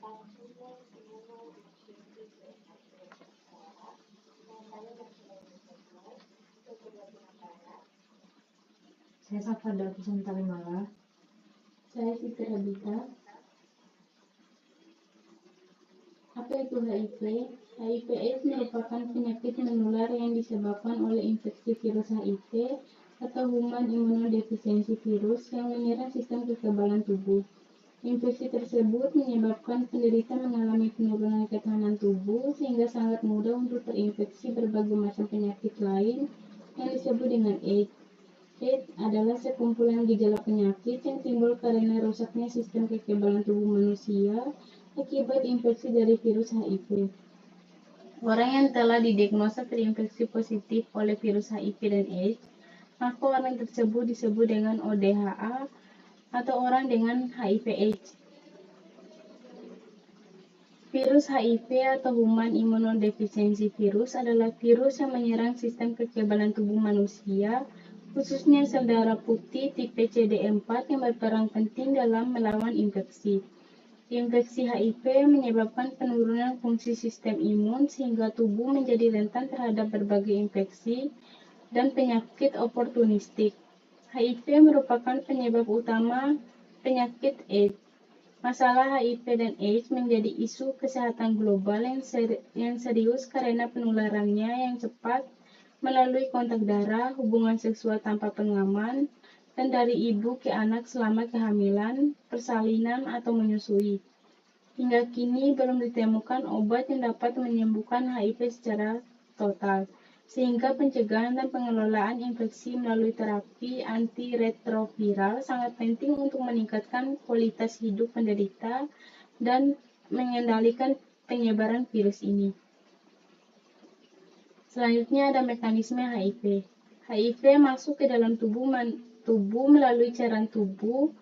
Saya Safa Davisan Talimala. Saya Siti Rabita. Apa itu HIV? HIV/AIDS merupakan penyakit menular yang disebabkan oleh infeksi virus HIV atau Human Immunodeficiency Virus yang menyerang sistem kekebalan tubuh. Infeksi tersebut menyebabkan penderita mengalami penurunan ketahanan tubuh sehingga sangat mudah untuk terinfeksi berbagai macam penyakit lain yang disebut dengan AIDS. AIDS adalah sekumpulan gejala penyakit yang timbul karena rusaknya sistem kekebalan tubuh manusia akibat infeksi dari virus HIV. Orang yang telah didiagnosa terinfeksi positif oleh virus HIV dan AIDS, maka orang tersebut disebut dengan ODHA atau orang dengan HIV/AIDS. Virus HIV atau Human Immunodeficiency Virus adalah virus yang menyerang sistem kekebalan tubuh manusia, khususnya sel darah putih tipe CD4 yang berperan penting dalam melawan infeksi. Infeksi HIV menyebabkan penurunan fungsi sistem imun sehingga tubuh menjadi rentan terhadap berbagai infeksi dan penyakit oportunistik. HIV merupakan penyebab utama penyakit AIDS. Masalah HIV dan AIDS menjadi isu kesehatan global yang serius karena penularannya yang cepat melalui kontak darah, hubungan seksual tanpa pengaman, dan dari ibu ke anak selama kehamilan, persalinan, atau menyusui. Hingga kini belum ditemukan obat yang dapat menyembuhkan HIV secara total, sehingga pencegahan dan pengelolaan infeksi melalui terapi antiretroviral sangat penting untuk meningkatkan kualitas hidup penderita dan mengendalikan penyebaran virus ini. Selanjutnya ada mekanisme HIV. HIV masuk ke dalam tubuh melalui cairan tubuh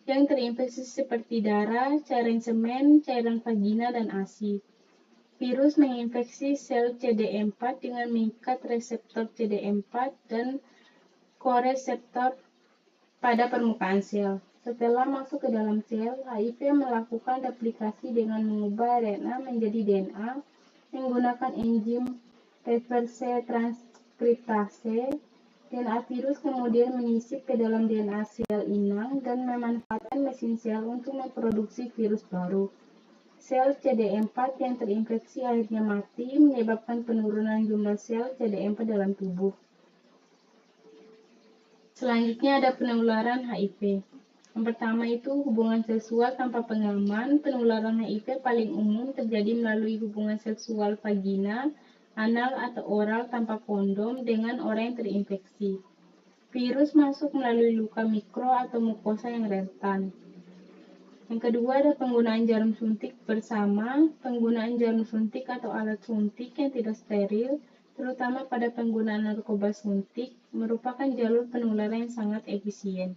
yang terinfeksi seperti darah, cairan semen, cairan vagina, dan ASI. Virus menginfeksi sel CD4 dengan mengikat reseptor CD4 dan koreseptor pada permukaan sel. Setelah masuk ke dalam sel, HIV melakukan replikasi dengan mengubah RNA menjadi DNA menggunakan enzim reverse transkriptase. DNA virus kemudian menyisip ke dalam DNA sel inang dan memanfaatkan mesin sel untuk memproduksi virus baru. Sel CD4 yang terinfeksi akhirnya mati, menyebabkan penurunan jumlah sel CD4 dalam tubuh. Selanjutnya ada penularan HIV. Yang pertama itu hubungan seksual tanpa pengaman. Penularan HIV paling umum terjadi melalui hubungan seksual vagina, anal, atau oral tanpa kondom dengan orang yang terinfeksi. Virus masuk melalui luka mikro atau mukosa yang rentan. Yang kedua ada penggunaan jarum suntik bersama. Penggunaan jarum suntik atau alat suntik yang tidak steril, terutama pada penggunaan narkoba suntik, merupakan jalur penularan yang sangat efisien.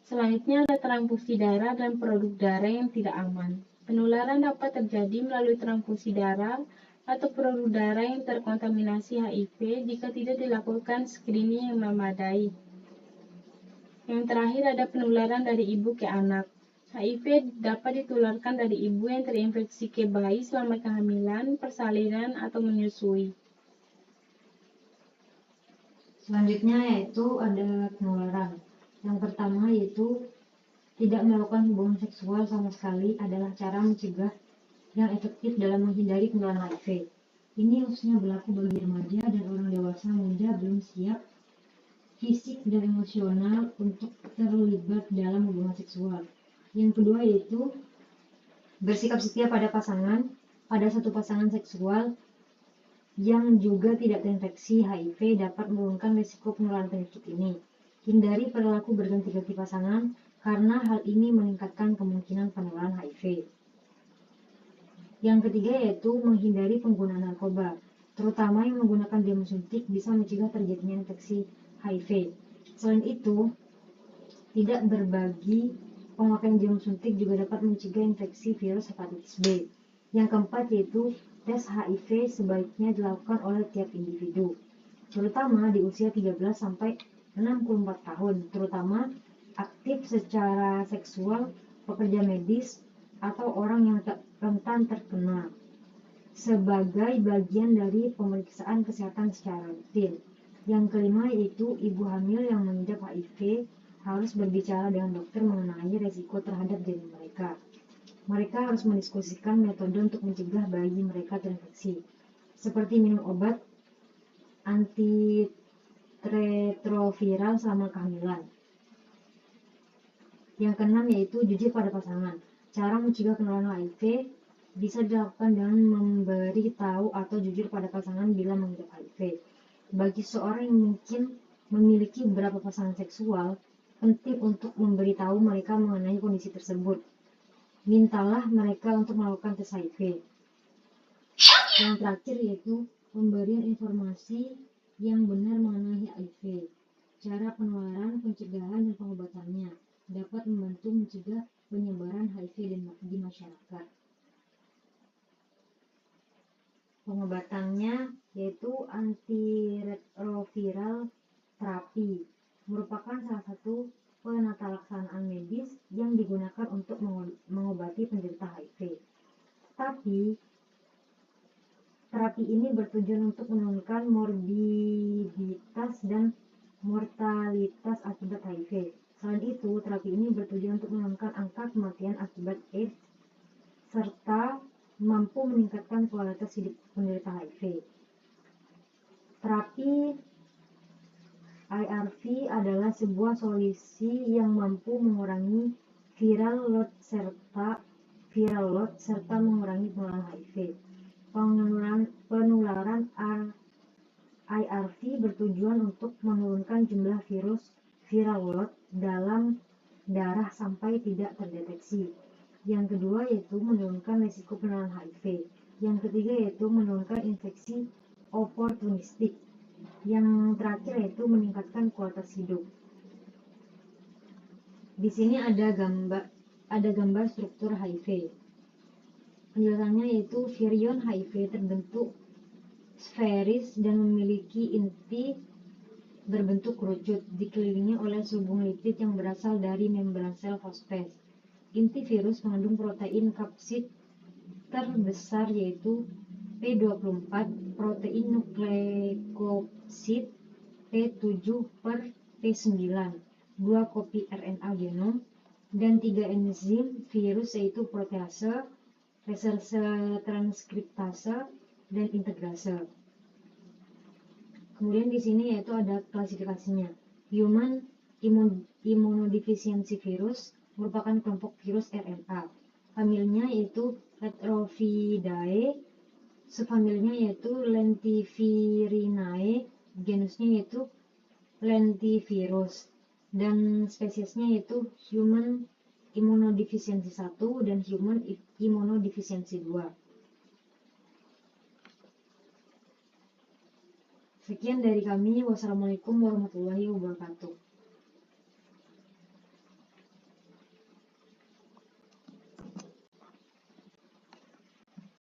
Selanjutnya ada transfusi darah dan produk darah yang tidak aman. Penularan dapat terjadi melalui transfusi darah atau produk darah yang terkontaminasi HIV jika tidak dilakukan screening yang memadai. Yang terakhir ada penularan dari ibu ke anak. HIV dapat ditularkan dari ibu yang terinfeksi ke bayi selama kehamilan, persalinan, atau menyusui. Selanjutnya yaitu ada penularan. Yang pertama yaitu tidak melakukan hubungan seksual sama sekali adalah cara mencegah yang efektif dalam menghindari penularan HIV. Ini khususnya berlaku bagi remaja dan orang dewasa muda belum siap fisik dan emosional untuk terlibat dalam hubungan seksual. Yang kedua yaitu bersikap setia pada satu pasangan seksual yang juga tidak terinfeksi HIV dapat menurunkan risiko penularan penyakit ini. Hindari perilaku berganti-ganti pasangan karena hal ini meningkatkan kemungkinan penularan HIV. Yang ketiga yaitu menghindari penggunaan narkoba, terutama yang menggunakan jarum suntik bisa mencegah terjadinya infeksi HIV. Selain itu, tidak berbagi pemakaian jarum suntik juga dapat mencegah infeksi virus hepatitis B. Yang keempat yaitu tes HIV sebaiknya dilakukan oleh tiap individu, terutama di usia 13 sampai 64 tahun, terutama aktif secara seksual, pekerja medis, atau orang yang rentan terkena sebagai bagian dari pemeriksaan kesehatan secara rutin. Yang kelima yaitu ibu hamil yang mengidap HIV harus berbicara dengan dokter mengenai resiko terhadap diri mereka. Mereka harus mendiskusikan metode untuk mencegah bayi mereka terinfeksi, seperti minum obat antiretroviral selama kehamilan. Yang keenam yaitu jujur pada pasangan. Cara mencegah penularan HIV bisa dilakukan dengan memberi tahu atau jujur pada pasangan bila mengidap HIV. Bagi seorang yang mungkin memiliki beberapa pasangan seksual, penting untuk memberitahu mereka mengenai kondisi tersebut. Mintalah mereka untuk melakukan tes HIV. Yang terakhir yaitu pemberian informasi yang benar mengenai HIV. Cara penularan, pencegahan, dan pengobatannya dapat membantu mencegah penyebaran HIV di masyarakat. Pengobatannya yaitu antiretroviral terapi, merupakan salah satu penata laksanaan medis yang digunakan untuk mengobati penderita HIV. Tapi terapi ini bertujuan untuk menurunkan morbiditas dan mortalitas akibat HIV. Selain itu, terapi ini bertujuan untuk menurunkan angka kematian akibat AIDS serta mampu meningkatkan kualitas hidup penderita HIV. Terapi ARV adalah sebuah solusi yang mampu mengurangi viral load serta mengurangi penularan HIV. Penularan ARV bertujuan untuk menurunkan jumlah viral load dalam darah sampai tidak terdeteksi. Yang kedua yaitu menurunkan risiko penularan HIV. Yang ketiga yaitu menurunkan infeksi oportunistik. Yang terakhir yaitu meningkatkan kualitas hidup. Di sini ada gambar struktur HIV. Penjelasannya yaitu virion HIV terbentuk sferis dan memiliki inti berbentuk kerucut, dikelilingi oleh subung lipid yang berasal dari membran sel fosfat. Inti virus mengandung protein kapsid terbesar yaitu P24, protein nukleoksid P7 per P9, 2 kopi RNA genom, dan 3 enzim virus yaitu protease, reserse transkriptase, dan integrase. Kemudian di sini yaitu ada klasifikasinya. Human immunodeficiency virus merupakan kelompok virus RNA. Familinya yaitu Retrovidae, subfamilinya yaitu Lentivirinae, genusnya yaitu Lentivirus, dan spesiesnya yaitu Human immunodeficiency 1 dan Human immunodeficiency 2. Sekian dari kami. Wassalamualaikum warahmatullahi wabarakatuh.